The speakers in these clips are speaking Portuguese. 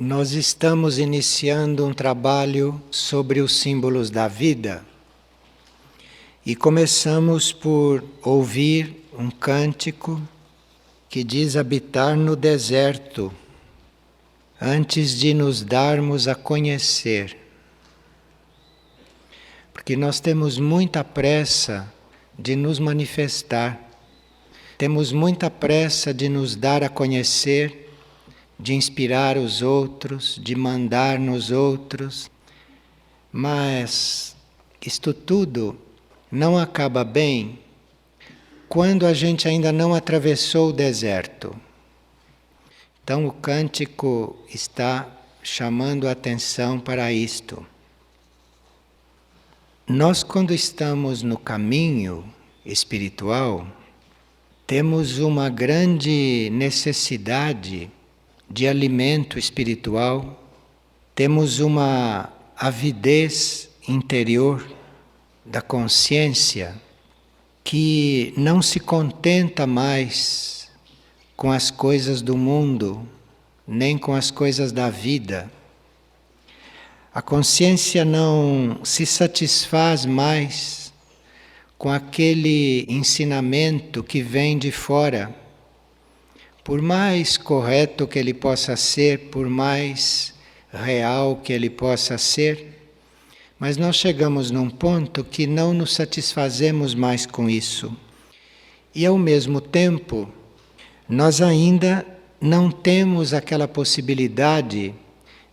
Nós estamos iniciando um trabalho sobre os símbolos da vida e começamos por ouvir um cântico que diz habitar no deserto antes de nos darmos a conhecer. Porque nós temos muita pressa de nos manifestar, temos muita pressa de nos dar a conhecer, de inspirar os outros, de mandar nos outros, mas isto tudo não acaba bem quando a gente ainda não atravessou o deserto. Então o cântico está chamando a atenção para isto. Nós, quando estamos no caminho espiritual, temos uma grande necessidade de alimento espiritual, temos uma avidez interior da consciência que não se contenta mais com as coisas do mundo, nem com as coisas da vida. A consciência não se satisfaz mais com aquele ensinamento que vem de fora. Por mais correto que ele possa ser, por mais real que ele possa ser, mas nós chegamos num ponto que não nos satisfazemos mais com isso. E ao mesmo tempo, nós ainda não temos aquela possibilidade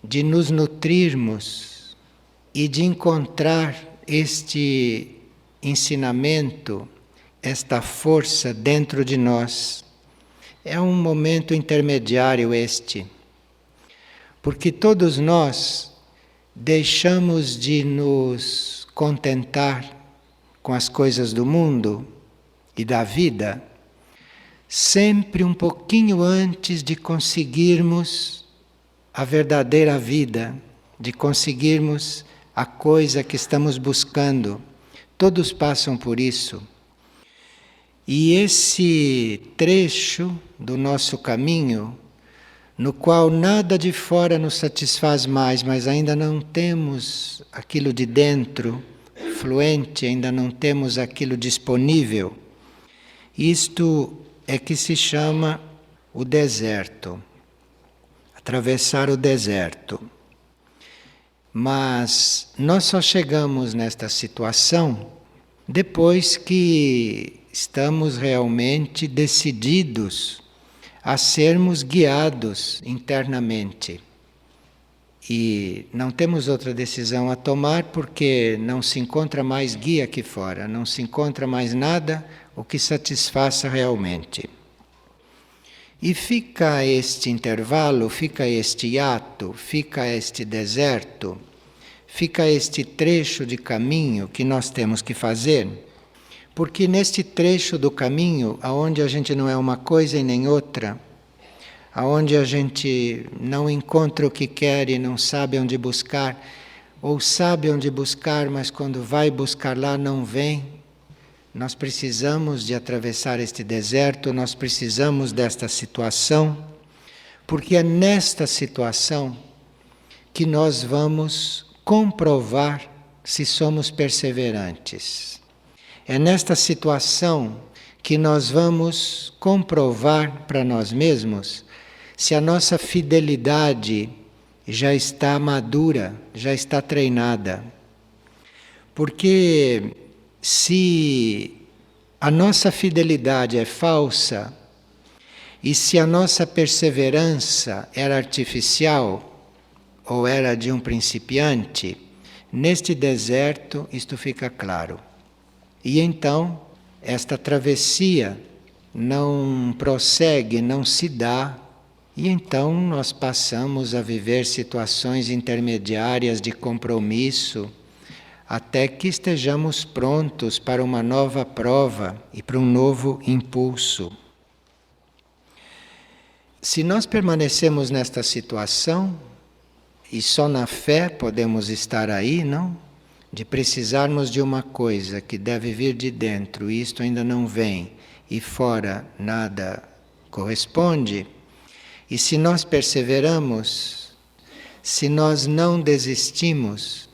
de nos nutrirmos e de encontrar este ensinamento, esta força dentro de nós. É um momento intermediário este, porque todos nós deixamos de nos contentar com as coisas do mundo e da vida, sempre um pouquinho antes de conseguirmos a verdadeira vida, de conseguirmos a coisa que estamos buscando. Todos passam por isso. E esse trecho do nosso caminho, no qual nada de fora nos satisfaz mais, mas ainda não temos aquilo de dentro fluente, ainda não temos aquilo disponível, isto é que se chama o deserto, atravessar o deserto. Mas nós só chegamos nesta situação depois que estamos realmente decididos a sermos guiados internamente. E não temos outra decisão a tomar porque não se encontra mais guia aqui fora, não se encontra mais nada o que satisfaça realmente. E fica este intervalo, fica este hiato, fica este deserto, fica este trecho de caminho que nós temos que fazer. Porque neste trecho do caminho, aonde a gente não é uma coisa e nem outra, aonde a gente não encontra o que quer e não sabe onde buscar, ou sabe onde buscar, mas quando vai buscar lá não vem, nós precisamos de atravessar este deserto, nós precisamos desta situação, porque é nesta situação que nós vamos comprovar se somos perseverantes. É nesta situação que nós vamos comprovar para nós mesmos se a nossa fidelidade já está madura, já está treinada. Porque se a nossa fidelidade é falsa e se a nossa perseverança era artificial ou era de um principiante, neste deserto isto fica claro. E então, esta travessia não prossegue, não se dá, e então nós passamos a viver situações intermediárias de compromisso, até que estejamos prontos para uma nova prova e para um novo impulso. Se nós permanecemos nesta situação, e só na fé podemos estar aí, não? De precisarmos de uma coisa que deve vir de dentro, e isto ainda não vem, e fora nada corresponde, e se nós perseveramos, se nós não desistimos.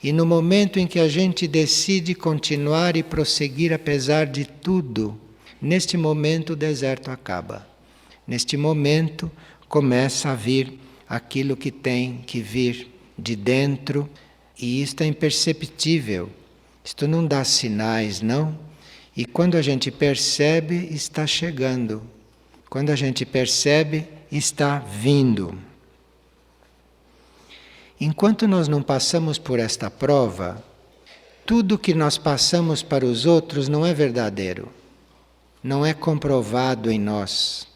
E no momento em que a gente decide continuar e prosseguir apesar de tudo, neste momento o deserto acaba. Neste momento começa a vir aquilo que tem que vir de dentro, e isto é imperceptível. Isto não dá sinais, não. E quando a gente percebe, está chegando. Quando a gente percebe, está vindo. Enquanto nós não passamos por esta prova, tudo que nós passamos para os outros não é verdadeiro, não é comprovado em nós.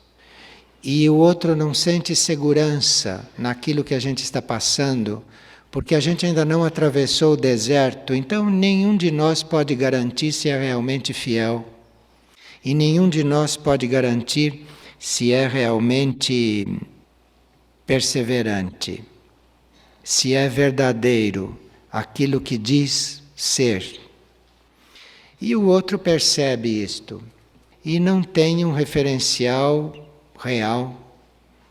E o outro não sente segurança naquilo que a gente está passando, porque a gente ainda não atravessou o deserto, então nenhum de nós pode garantir se é realmente fiel. E nenhum de nós pode garantir se é realmente perseverante, se é verdadeiro aquilo que diz ser. E o outro percebe isto e não tem um referencial real,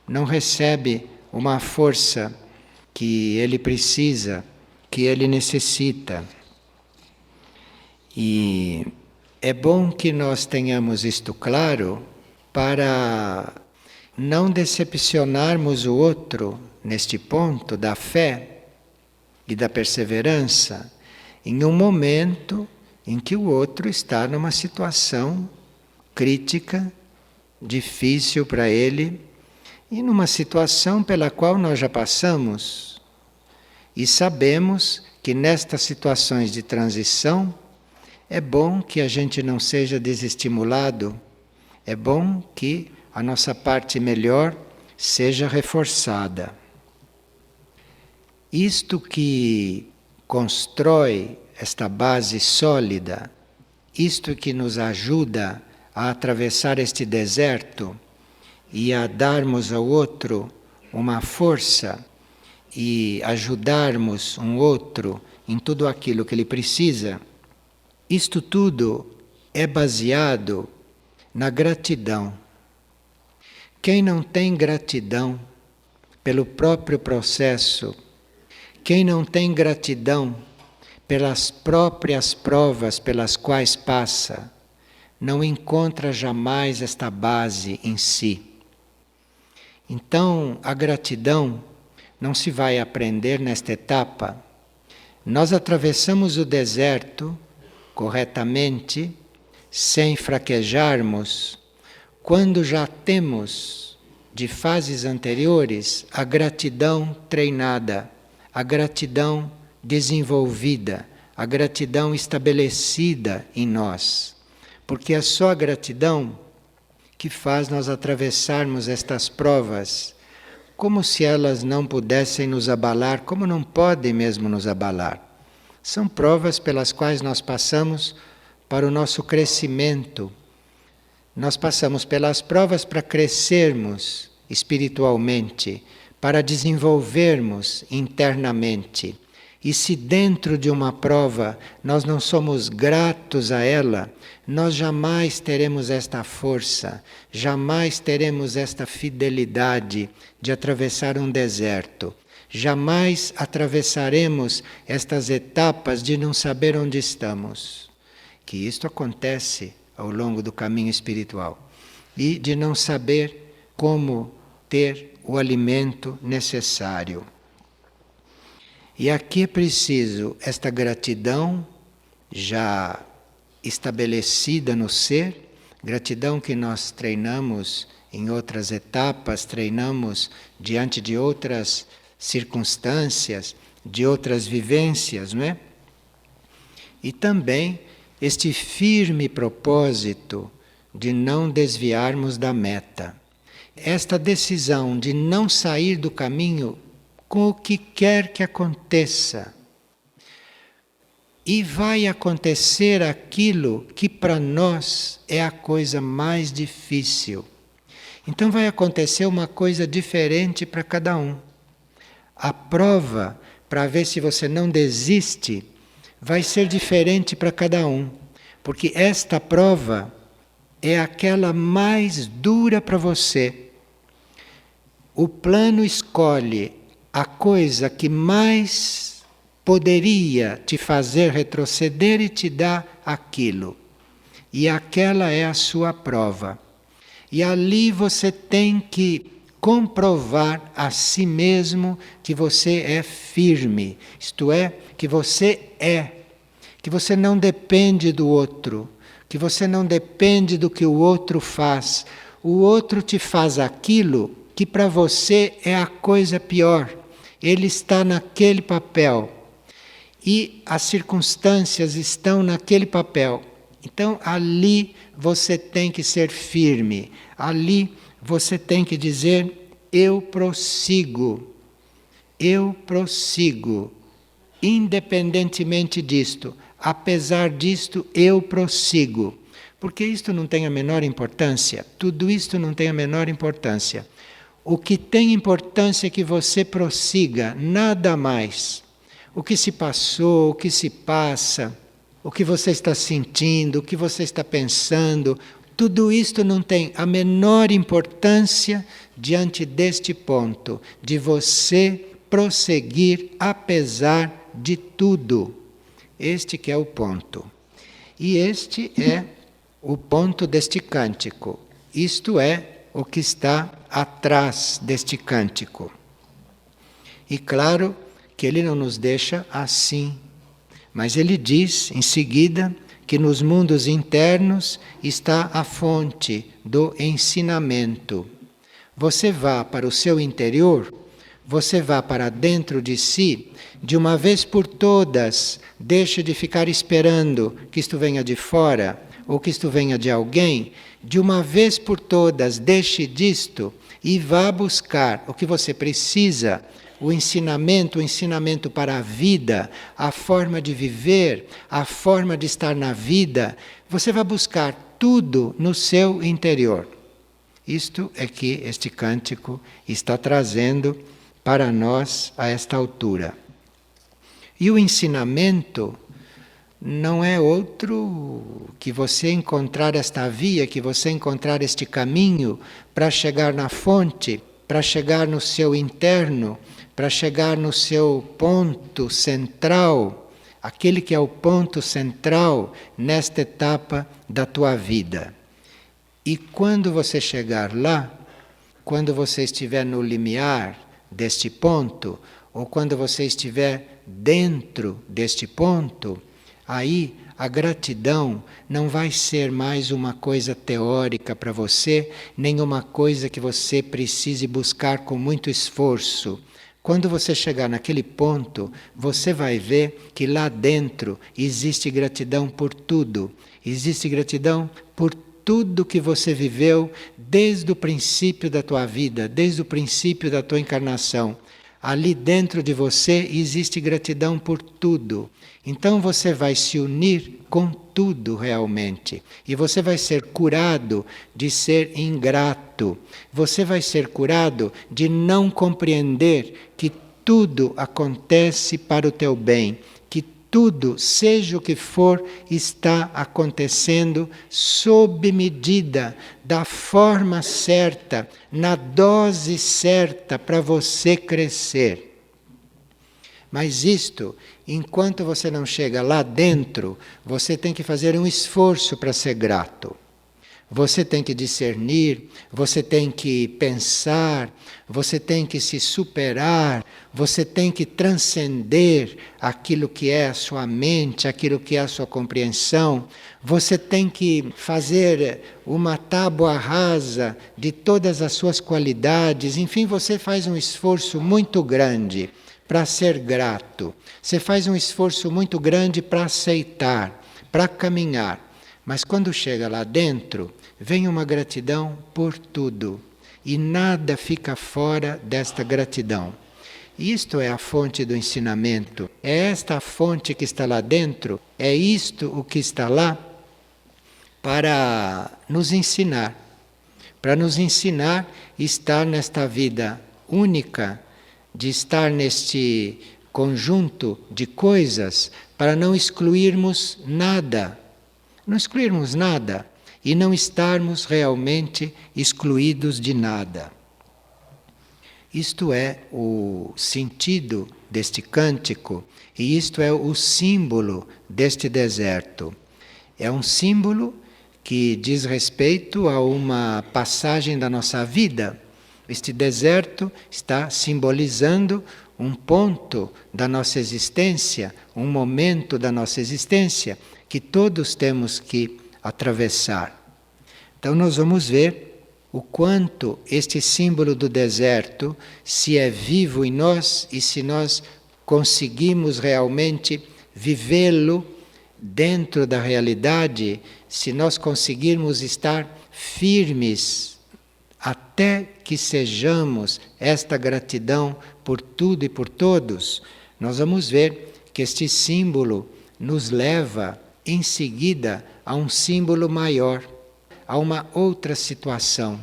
não recebe uma força que ele precisa, que ele necessita. E é bom que nós tenhamos isto claro para não decepcionarmos o outro neste ponto da fé e da perseverança, em um momento em que o outro está numa situação crítica, difícil para ele, e numa situação pela qual nós já passamos. E sabemos que nestas situações de transição é bom que a gente não seja desestimulado, é bom que a nossa parte melhor seja reforçada. Isto que constrói esta base sólida, isto que nos ajuda a atravessar este deserto e a darmos ao outro uma força e ajudarmos um outro em tudo aquilo que ele precisa, isto tudo é baseado na gratidão. Quem não tem gratidão pelo próprio processo, quem não tem gratidão pelas próprias provas pelas quais passa, não encontra jamais esta base em si. Então, a gratidão não se vai aprender nesta etapa. Nós atravessamos o deserto corretamente, sem fraquejarmos, quando já temos de fases anteriores a gratidão treinada, a gratidão desenvolvida, a gratidão estabelecida em nós. Porque é só a gratidão que faz nós atravessarmos estas provas, como se elas não pudessem nos abalar, como não podem mesmo nos abalar. São provas pelas quais nós passamos para o nosso crescimento. Nós passamos pelas provas para crescermos espiritualmente, para desenvolvermos internamente. E se dentro de uma prova nós não somos gratos a ela, nós jamais teremos esta força, jamais teremos esta fidelidade de atravessar um deserto. Jamais atravessaremos estas etapas de não saber onde estamos. Que isto acontece ao longo do caminho espiritual. E de não saber como ter o alimento necessário. E aqui é preciso esta gratidão já estabelecida no ser, gratidão que nós treinamos em outras etapas, treinamos diante de outras circunstâncias, de outras vivências, não é? E também este firme propósito de não desviarmos da meta. Esta decisão de não sair do caminho com o que quer que aconteça. E vai acontecer aquilo que para nós é a coisa mais difícil. Então vai acontecer uma coisa diferente para cada um. A prova, para ver se você não desiste, vai ser diferente para cada um. Porque esta prova é aquela mais dura para você. O plano escolhe a coisa que mais poderia te fazer retroceder e te dá aquilo. E aquela é a sua prova. E ali você tem que comprovar a si mesmo que você é firme, isto é, que você não depende do outro, que você não depende do que o outro faz. O outro te faz aquilo que para você é a coisa pior. Ele está naquele papel e as circunstâncias estão naquele papel. Então ali você tem que ser firme, ali você tem que dizer: eu prossigo, independentemente disto, apesar disto, eu prossigo. Porque isto não tem a menor importância, tudo isto não tem a menor importância. O que tem importância é que você prossiga, nada mais. O que se passou, o que se passa, o que você está sentindo, o que você está pensando, tudo isto não tem a menor importância diante deste ponto, de você prosseguir apesar de tudo. Este que é o ponto. E este é o ponto deste cântico. Isto é o que está atrás deste cântico. E claro que ele não nos deixa assim, mas ele diz em seguida que nos mundos internos está a fonte do ensinamento. Você vá para o seu interior, você vá para dentro de si, de uma vez por todas, deixe de ficar esperando que isto venha de fora ou que isto venha de alguém, de uma vez por todas, deixe disto e vá buscar o que você precisa, o ensinamento para a vida, a forma de viver, a forma de estar na vida. Você vai buscar tudo no seu interior. Isto é que este cântico está trazendo para nós a esta altura. E o ensinamento não é outro que você encontrar esta via, que você encontrar este caminho para chegar na fonte, para chegar no seu interno, para chegar no seu ponto central, aquele que é o ponto central nesta etapa da tua vida. E quando você chegar lá, quando você estiver no limiar deste ponto, ou quando você estiver dentro deste ponto, aí a gratidão não vai ser mais uma coisa teórica para você, nem uma coisa que você precise buscar com muito esforço. Quando você chegar naquele ponto, você vai ver que lá dentro existe gratidão por tudo. Existe gratidão por tudo que você viveu desde o princípio da tua vida, desde o princípio da tua encarnação. Ali dentro de você existe gratidão por tudo. Então você vai se unir com tudo realmente. E você vai ser curado de ser ingrato. Você vai ser curado de não compreender que tudo acontece para o teu bem. Que tudo, seja o que for, está acontecendo sob medida, da forma certa, na dose certa para você crescer. Mas isto, enquanto você não chega lá dentro, você tem que fazer um esforço para ser grato. Você tem que discernir, você tem que pensar, você tem que se superar, você tem que transcender aquilo que é a sua mente, aquilo que é a sua compreensão. Você tem que fazer uma tábua rasa de todas as suas qualidades. Enfim, você faz um esforço muito grande para ser grato. Você faz um esforço muito grande para aceitar, para caminhar. Mas quando chega lá dentro, vem uma gratidão por tudo. E nada fica fora desta gratidão. Isto é a fonte do ensinamento. É esta a fonte que está lá dentro. É isto o que está lá para nos ensinar. Para nos ensinar a estar nesta vida única, de estar neste conjunto de coisas, para não excluirmos nada. Não excluirmos nada e não estarmos realmente excluídos de nada. Isto é o sentido deste cântico e isto é o símbolo deste deserto. É um símbolo que diz respeito a uma passagem da nossa vida. Este deserto está simbolizando um ponto da nossa existência, um momento da nossa existência que todos temos que atravessar. Então nós vamos ver o quanto este símbolo do deserto se é vivo em nós e se nós conseguimos realmente vivê-lo dentro da realidade, se nós conseguirmos estar firmes até que sejamos esta gratidão por tudo e por todos, nós vamos ver que este símbolo nos leva em seguida a um símbolo maior, a uma outra situação.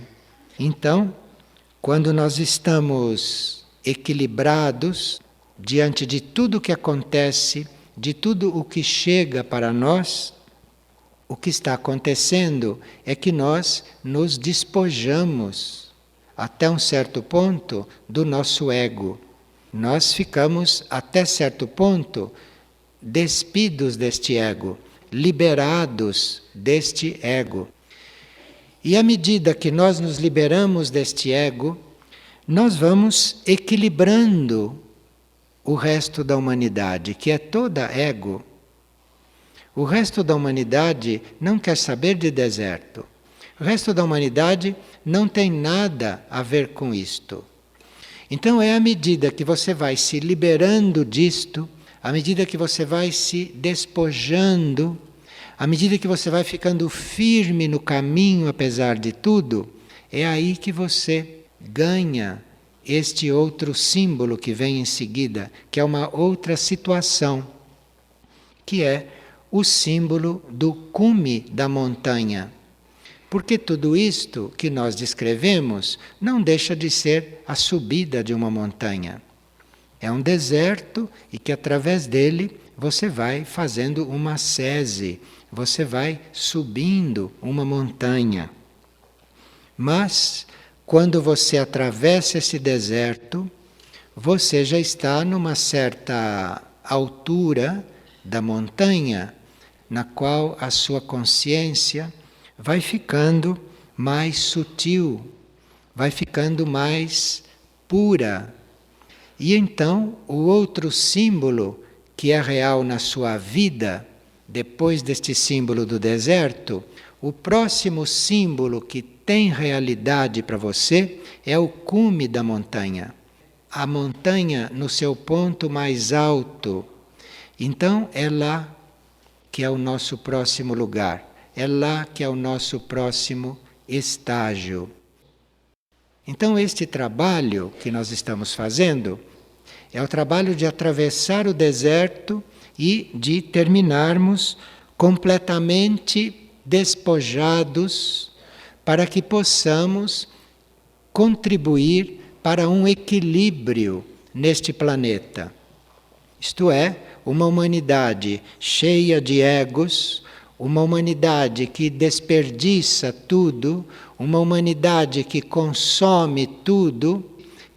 Então, quando nós estamos equilibrados diante de tudo o que acontece, de tudo o que chega para nós, o que está acontecendo é que nós nos despojamos, até um certo ponto, do nosso ego. Nós ficamos, até certo ponto, despidos deste ego, liberados deste ego. E à medida que nós nos liberamos deste ego, nós vamos equilibrando o resto da humanidade, que é toda ego. O resto da humanidade não quer saber de deserto. O resto da humanidade não tem nada a ver com isto. Então é à medida que você vai se liberando disto, à medida que você vai se despojando, à medida que você vai ficando firme no caminho apesar de tudo, é aí que você ganha este outro símbolo que vem em seguida, que é uma outra situação, que é o símbolo do cume da montanha. Porque tudo isto que nós descrevemos não deixa de ser a subida de uma montanha. É um deserto e que através dele você vai fazendo uma ascese, você vai subindo uma montanha. Mas, quando você atravessa esse deserto, você já está numa certa altura da montanha, na qual a sua consciência vai ficando mais sutil, vai ficando mais pura. E então, o outro símbolo que é real na sua vida, depois deste símbolo do deserto, o próximo símbolo que tem realidade para você é o cume da montanha. A montanha no seu ponto mais alto. Então é lá que é o nosso próximo lugar. É lá que é o nosso próximo estágio. Então este trabalho que nós estamos fazendo é o trabalho de atravessar o deserto e de terminarmos completamente despojados para que possamos contribuir para um equilíbrio neste planeta. Isto é, uma humanidade cheia de egos, uma humanidade que desperdiça tudo, uma humanidade que consome tudo,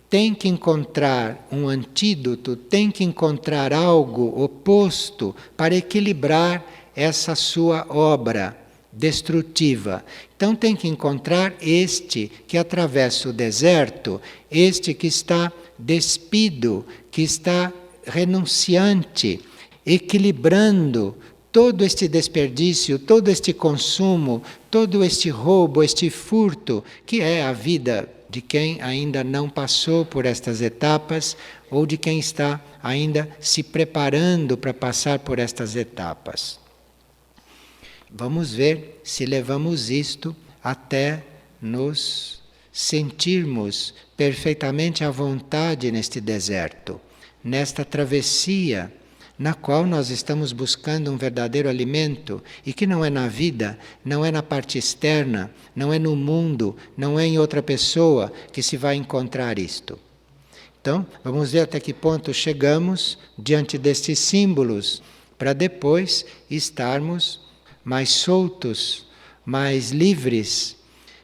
tem que encontrar um antídoto, tem que encontrar algo oposto para equilibrar essa sua obra destrutiva. Então tem que encontrar este que atravessa o deserto, este que está despido, que está renunciante, equilibrando todo este desperdício, todo este consumo, todo este roubo, este furto, que é a vida de quem ainda não passou por estas etapas ou de quem está ainda se preparando para passar por estas etapas. Vamos ver se levamos isto até nos sentirmos perfeitamente à vontade neste deserto, nesta travessia na qual nós estamos buscando um verdadeiro alimento e que não é na vida, não é na parte externa, não é no mundo, não é em outra pessoa que se vai encontrar isto. Então, vamos ver até que ponto chegamos diante destes símbolos para depois estarmos mais soltos, mais livres,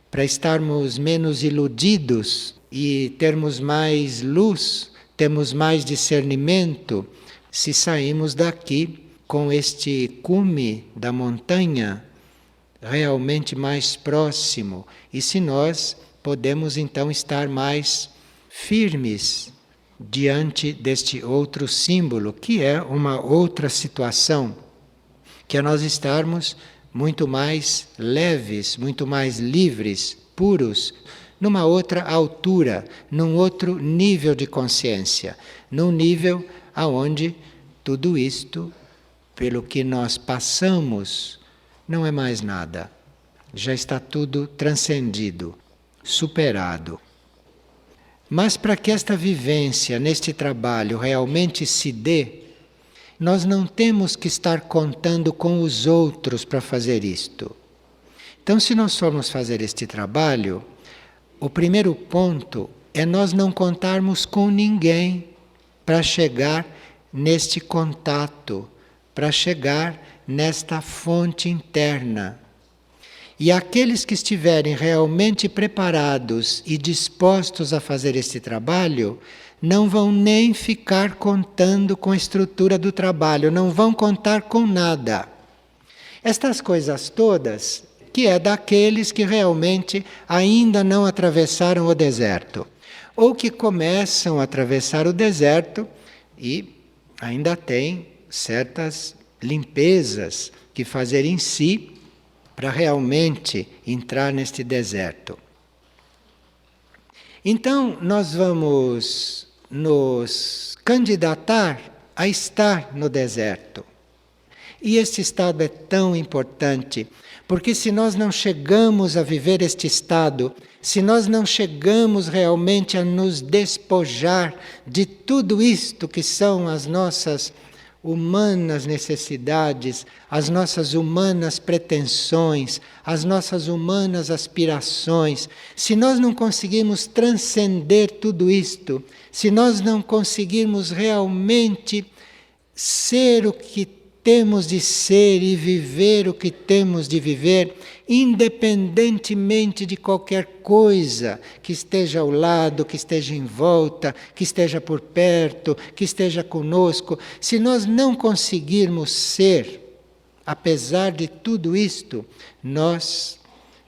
para estarmos menos iludidos e termos mais luz, temos mais discernimento, se saímos daqui com este cume da montanha realmente mais próximo, e se nós podemos então estar mais firmes diante deste outro símbolo, que é uma outra situação, que é nós estarmos muito mais leves, muito mais livres, puros, numa outra altura, num outro nível de consciência, num nível aonde tudo isto, pelo que nós passamos, não é mais nada. Já está tudo transcendido, superado. Mas para que esta vivência neste trabalho realmente se dê, nós não temos que estar contando com os outros para fazer isto. Então, se nós formos fazer este trabalho, o primeiro ponto é nós não contarmos com ninguém para chegar neste contato, para chegar nesta fonte interna. E aqueles que estiverem realmente preparados e dispostos a fazer este trabalho, não vão nem ficar contando com a estrutura do trabalho, não vão contar com nada. Estas coisas todas, que é daqueles que realmente ainda não atravessaram o deserto, ou que começam a atravessar o deserto e ainda têm certas limpezas que fazer em si para realmente entrar neste deserto. Então, nós vamos nos candidatar a estar no deserto. E este estado é tão importante, porque se nós não chegamos a viver este estado, se nós não chegamos realmente a nos despojar de tudo isto que são as nossas humanas necessidades, as nossas humanas pretensões, as nossas humanas aspirações, se nós não conseguirmos transcender tudo isto, se nós não conseguirmos realmente ser o que temos de ser e viver o que temos de viver, independentemente de qualquer coisa que esteja ao lado, que esteja em volta, que esteja por perto, que esteja conosco, se nós não conseguirmos ser, apesar de tudo isto, nós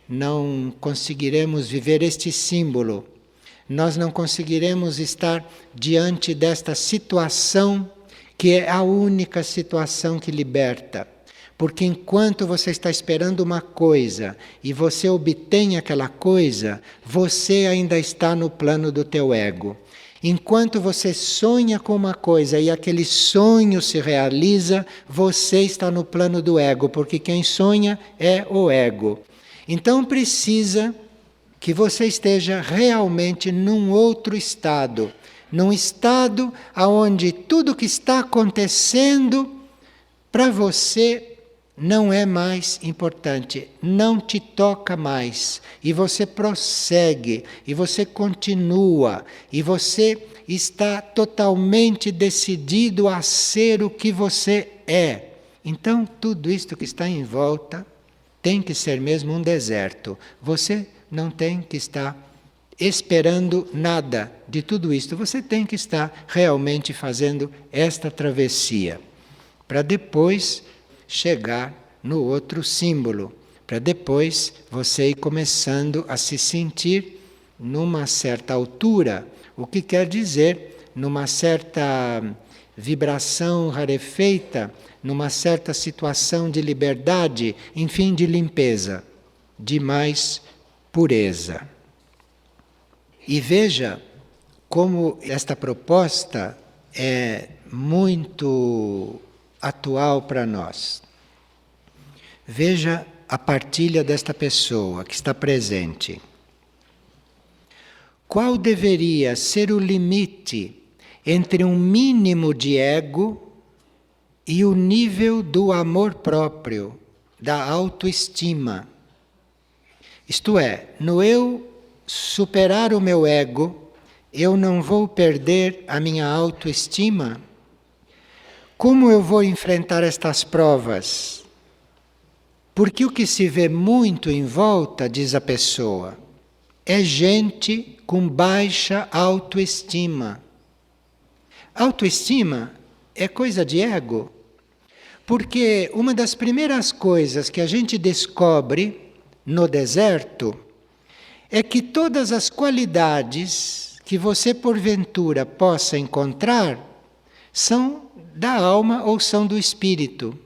não conseguiremos viver este símbolo, nós não conseguiremos estar diante desta situação que é a única situação que liberta. Porque enquanto você está esperando uma coisa e você obtém aquela coisa, você ainda está no plano do teu ego. Enquanto você sonha com uma coisa e aquele sonho se realiza, você está no plano do ego, porque quem sonha é o ego. Então precisa que você esteja realmente num outro estado, num estado onde tudo que está acontecendo para você não é mais importante, não te toca mais. E você prossegue, e você continua, e você está totalmente decidido a ser o que você é. Então, tudo isto que está em volta tem que ser mesmo um deserto. Você não tem que estar esperando nada de tudo isto. Você tem que estar realmente fazendo esta travessia, para depois chegar no outro símbolo, para depois você ir começando a se sentir numa certa altura, o que quer dizer numa certa vibração rarefeita, numa certa situação de liberdade, enfim, de limpeza, de mais pureza. E veja como esta proposta é muito atual para nós. Veja a partilha desta pessoa que está presente. Qual deveria ser o limite entre um mínimo de ego e o nível do amor próprio, da autoestima? Isto é, no eu superar o meu ego, eu não vou perder a minha autoestima? Como eu vou enfrentar estas provas? Porque o que se vê muito em volta, diz a pessoa, é gente com baixa autoestima. Autoestima é coisa de ego. Porque uma das primeiras coisas que a gente descobre no deserto é que todas as qualidades que você porventura possa encontrar são da alma ou são do espírito.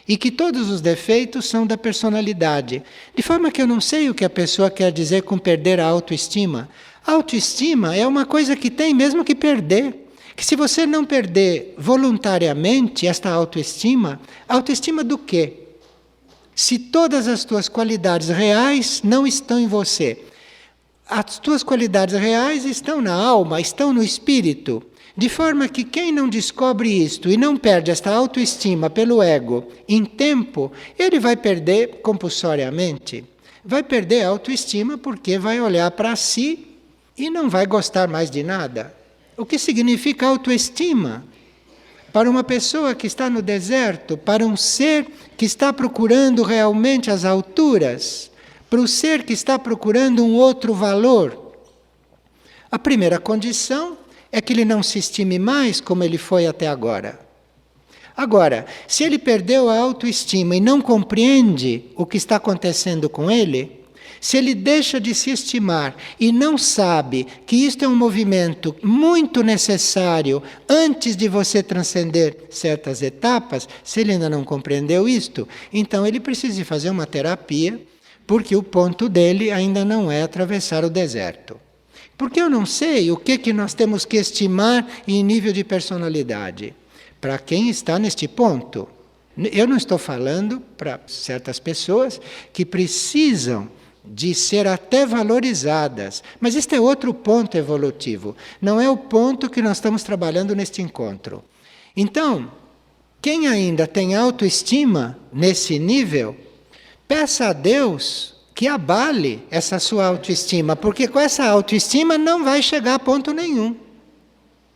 E que todos os defeitos são da personalidade. De forma que eu não sei o que a pessoa quer dizer com perder a autoestima. A autoestima é uma coisa que tem mesmo que perder. Que se você não perder voluntariamente esta autoestima do quê? Se todas as tuas qualidades reais não estão em você. As tuas qualidades reais estão na alma, estão no espírito. De forma que quem não descobre isto e não perde esta autoestima pelo ego em tempo, ele vai perder compulsoriamente. Vai perder a autoestima porque vai olhar para si e não vai gostar mais de nada. O que significa autoestima? Para uma pessoa que está no deserto, para um ser que está procurando realmente as alturas, para o ser que está procurando um outro valor, a primeira condição é que ele não se estime mais como ele foi até agora. Agora, se ele perdeu a autoestima e não compreende o que está acontecendo com ele, se ele deixa de se estimar e não sabe que isto é um movimento muito necessário antes de você transcender certas etapas, se ele ainda não compreendeu isto, então ele precisa fazer uma terapia, porque o ponto dele ainda não é atravessar o deserto. Porque eu não sei o que nós temos que estimar em nível de personalidade. Para quem está neste ponto. Eu não estou falando para certas pessoas que precisam de ser até valorizadas. Mas este é outro ponto evolutivo. Não é o ponto que nós estamos trabalhando neste encontro. Então, quem ainda tem autoestima nesse nível, peça a Deus que abale essa sua autoestima, porque com essa autoestima não vai chegar a ponto nenhum.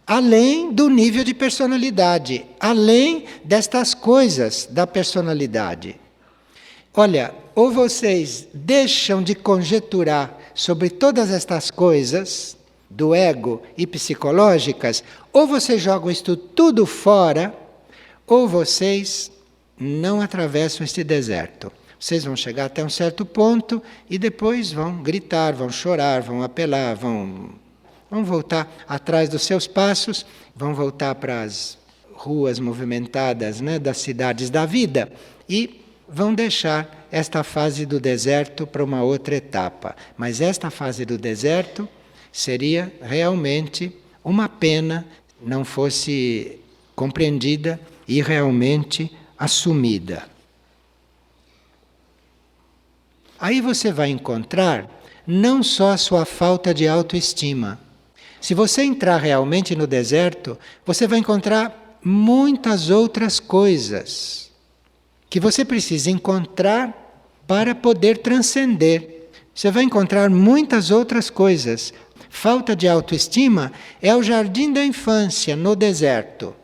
Além do nível de personalidade, além destas coisas da personalidade. Olha, ou vocês deixam de conjeturar sobre todas estas coisas do ego e psicológicas, ou vocês jogam isto tudo fora, ou vocês não atravessam este deserto. Vocês vão chegar até um certo ponto e depois vão gritar, vão chorar, vão apelar, vão voltar atrás dos seus passos, vão voltar para as ruas movimentadas, né, das cidades da vida e vão deixar esta fase do deserto para uma outra etapa. Mas esta fase do deserto seria realmente uma pena não fosse compreendida e realmente assumida. Aí você vai encontrar não só a sua falta de autoestima. Se você entrar realmente no deserto, você vai encontrar muitas outras coisas que você precisa encontrar para poder transcender. Você vai encontrar muitas outras coisas. Falta de autoestima é o jardim da infância no deserto.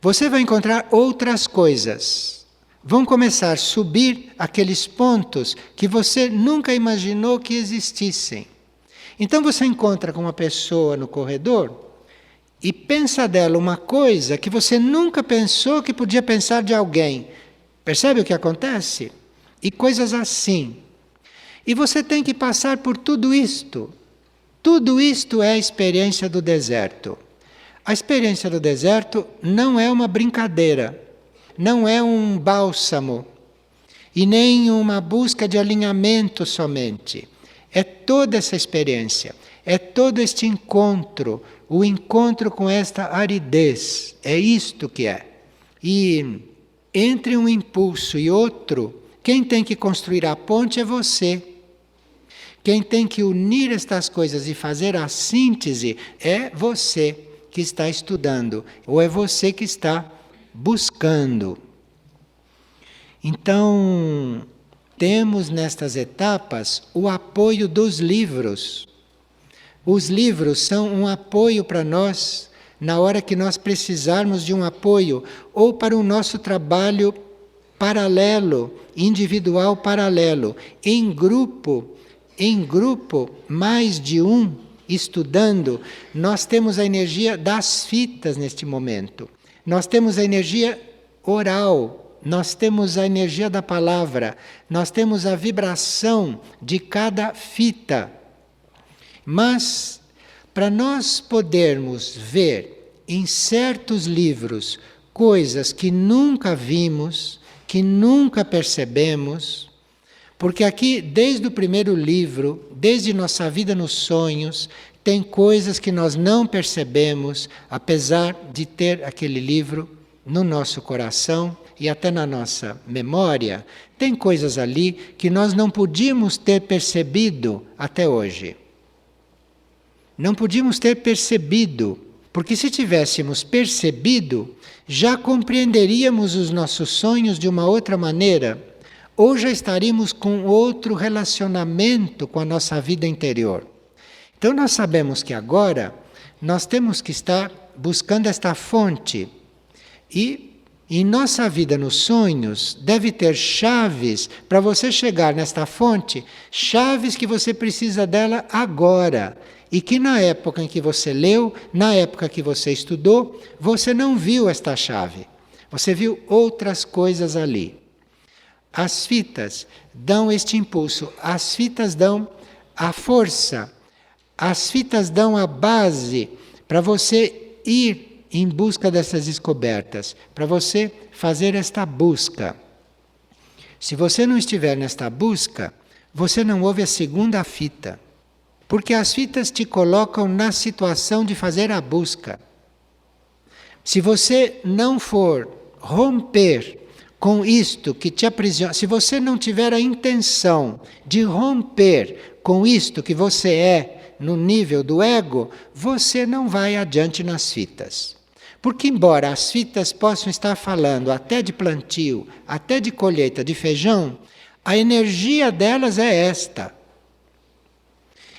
Você vai encontrar outras coisas. Vão começar a subir aqueles pontos que você nunca imaginou que existissem. Então você encontra com uma pessoa no corredor e pensa dela uma coisa que você nunca pensou que podia pensar de alguém. Percebe o que acontece? E coisas assim. E você tem que passar por tudo isto. Tudo isto é a experiência do deserto. A experiência do deserto não é uma brincadeira, não é um bálsamo e nem uma busca de alinhamento somente. É toda essa experiência, é todo este encontro, o encontro com esta aridez, é isto que é. E entre um impulso e outro, quem tem que construir a ponte é você. Quem tem que unir estas coisas e fazer a síntese é você que está estudando, ou é você que está buscando. Então, temos nestas etapas o apoio dos livros. Os livros são um apoio para nós, na hora que nós precisarmos de um apoio, ou para o nosso trabalho paralelo, individual paralelo, em grupo, em grupo, mais de um, estudando, nós temos a energia das fitas neste momento. Nós temos a energia oral, nós temos a energia da palavra, nós temos a vibração de cada fita. Mas, para nós podermos ver em certos livros coisas que nunca vimos, que nunca percebemos, porque aqui, desde o primeiro livro, desde nossa vida nos sonhos, tem coisas que nós não percebemos, apesar de ter aquele livro no nosso coração e até na nossa memória. Tem coisas ali que nós não podíamos ter percebido até hoje. Não podíamos ter percebido, porque se tivéssemos percebido, já compreenderíamos os nossos sonhos de uma outra maneira, ou já estaríamos com outro relacionamento com a nossa vida interior. Então nós sabemos que agora nós temos que estar buscando esta fonte. E em nossa vida nos sonhos deve ter chaves para você chegar nesta fonte, chaves que você precisa dela agora. E que na época em que você leu, na época que você estudou, você não viu esta chave. Você viu outras coisas ali. As fitas dão este impulso, as fitas dão a força, as fitas dão a base para você ir em busca dessas descobertas, para você fazer esta busca. Se você não estiver nesta busca, você não ouve a segunda fita, porque as fitas te colocam na situação de fazer a busca. Se você não for romper com isto que te aprisiona, se você não tiver a intenção de romper com isto que você é no nível do ego, você não vai adiante nas fitas. Porque embora as fitas possam estar falando até de plantio, até de colheita de feijão, a energia delas é esta.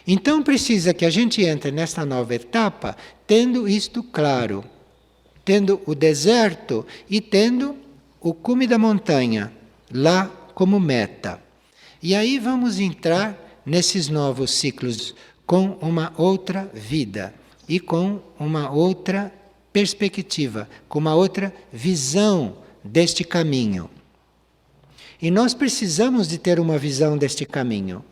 Então precisa que a gente entre nesta nova etapa tendo isto claro, tendo o deserto e tendo o cume da montanha, lá como meta. E aí vamos entrar nesses novos ciclos com uma outra vida e com uma outra perspectiva, com uma outra visão deste caminho. E nós precisamos de ter uma visão deste caminho.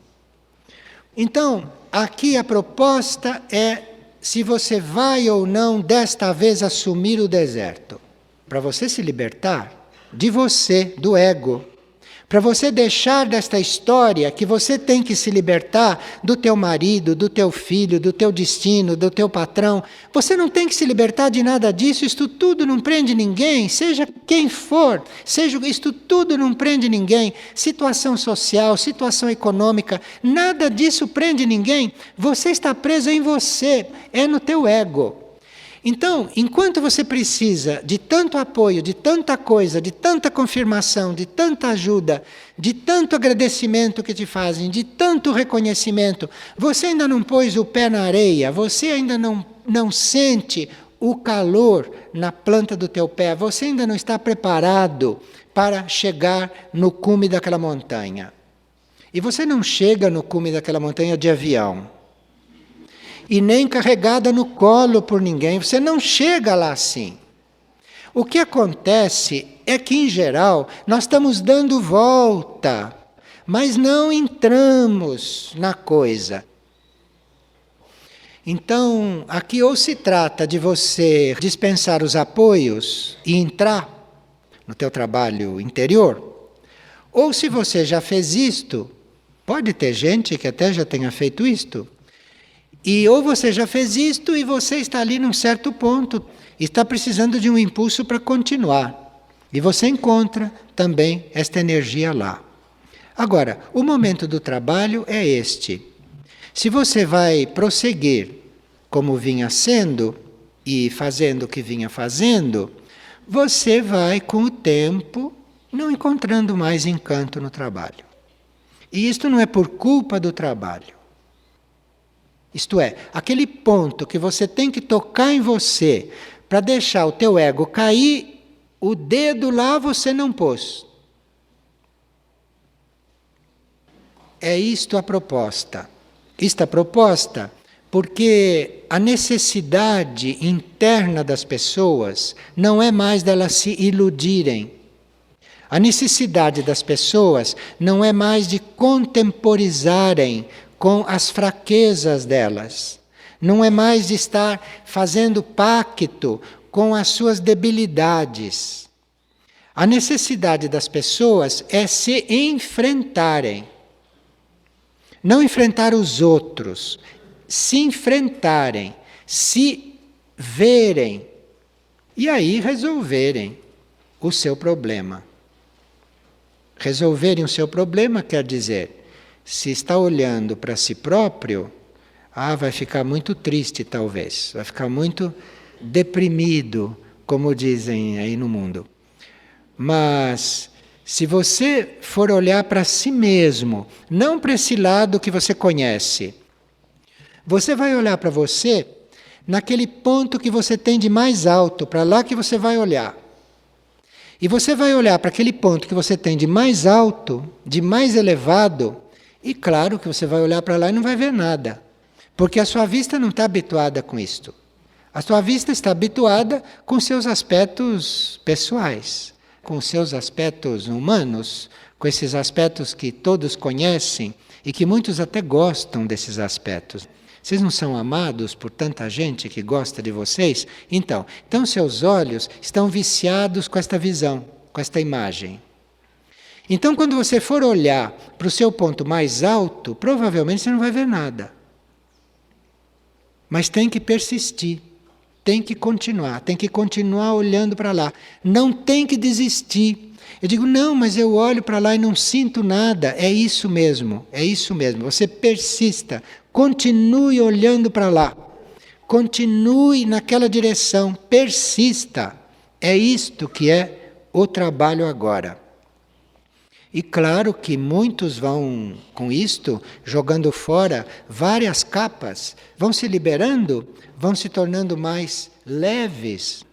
Então, aqui a proposta é se você vai ou não desta vez assumir o deserto. Para você se libertar de você, do ego. Para você deixar desta história que você tem que se libertar do teu marido, do teu filho, do teu destino, do teu patrão. Você não tem que se libertar de nada disso, isto tudo não prende ninguém, seja quem for, isto tudo não prende ninguém. Situação social, situação econômica, nada disso prende ninguém. Você está preso em você, é no teu ego. Então, enquanto você precisa de tanto apoio, de tanta coisa, de tanta confirmação, de tanta ajuda, de tanto agradecimento que te fazem, de tanto reconhecimento, você ainda não pôs o pé na areia, você ainda não sente o calor na planta do teu pé, você ainda não está preparado para chegar no cume daquela montanha. E você não chega no cume daquela montanha de avião. E nem carregada no colo por ninguém, você não chega lá assim. O que acontece é que, em geral, nós estamos dando volta, mas não entramos na coisa. Então, aqui ou se trata de você dispensar os apoios e entrar no teu trabalho interior, ou se você já fez isto, pode ter gente que até já tenha feito isto, e ou você já fez isto e você está ali num certo ponto, está precisando de um impulso para continuar. E você encontra também esta energia lá. Agora, o momento do trabalho é este. Se você vai prosseguir como vinha sendo e fazendo o que vinha fazendo, você vai com o tempo não encontrando mais encanto no trabalho. E isto não é por culpa do trabalho. Isto é, aquele ponto que você tem que tocar em você para deixar o teu ego cair, o dedo lá você não pôs. é isto a proposta. Isto a proposta porque a necessidade interna das pessoas não é mais delas se iludirem. A necessidade das pessoas não é mais de contemporizarem com as fraquezas delas. Não é mais de estar fazendo pacto com as suas debilidades. A necessidade das pessoas é se enfrentarem. Não enfrentar os outros, se enfrentarem, se verem e aí resolverem o seu problema. Resolverem o seu problema quer dizer, se está olhando para si próprio, vai ficar muito triste talvez, vai ficar muito deprimido, como dizem aí no mundo. Mas se você for olhar para si mesmo, não para esse lado que você conhece, você vai olhar para você naquele ponto que você tem de mais alto, para lá que você vai olhar. E você vai olhar para aquele ponto que você tem de mais alto, de mais elevado, e claro que você vai olhar para lá e não vai ver nada. Porque a sua vista não está habituada com isto. A sua vista está habituada com seus aspectos pessoais, com seus aspectos humanos, com esses aspectos que todos conhecem e que muitos até gostam desses aspectos. Vocês não são amados por tanta gente que gosta de vocês? Então seus olhos estão viciados com esta visão, com esta imagem. Então, quando você for olhar para o seu ponto mais alto, provavelmente você não vai ver nada. Mas tem que persistir, tem que continuar olhando para lá. Não tem que desistir. Eu digo, não, mas eu olho para lá e não sinto nada. É isso mesmo, é isso mesmo. Você persista, continue olhando para lá. Continue naquela direção, persista. É isto que é o trabalho agora. E claro que muitos vão, com isto, jogando fora várias capas, vão se liberando, vão se tornando mais leves.